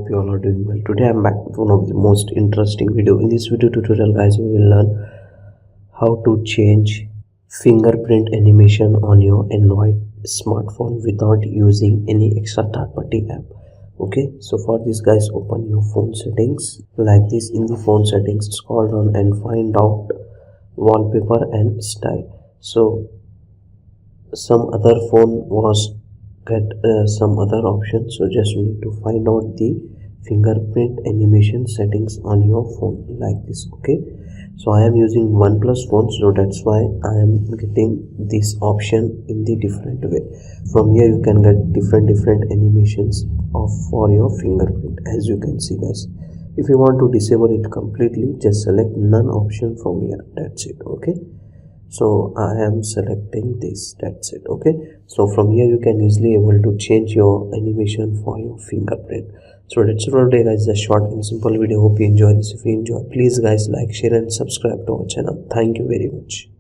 hope you all are doing well. Today I'm back with one of the most interesting video. In this video tutorial guys, we will learn how to change fingerprint animation on your Android smartphone without using any extra third-party app. Okay, so for this guys, open your phone settings like this. In the phone settings, scroll down and find out wallpaper and style. So some other phone was get some other options, so just need to find out the fingerprint animation settings on your phone like this. Okay, so I am using OnePlus phone, so that's why I am getting this option in the different way. From here you can get different animations of for your fingerprint, as you can see guys. If you want to disable it completely, just select none option from here. That's it. Okay, so I am selecting this. That's it. Okay, so from here you can easily able to change your animation for your fingerprint. So that's it for today guys, a short and simple video. Hope you enjoy this. If you enjoy, please guys like, share and subscribe to our channel. Thank you very much.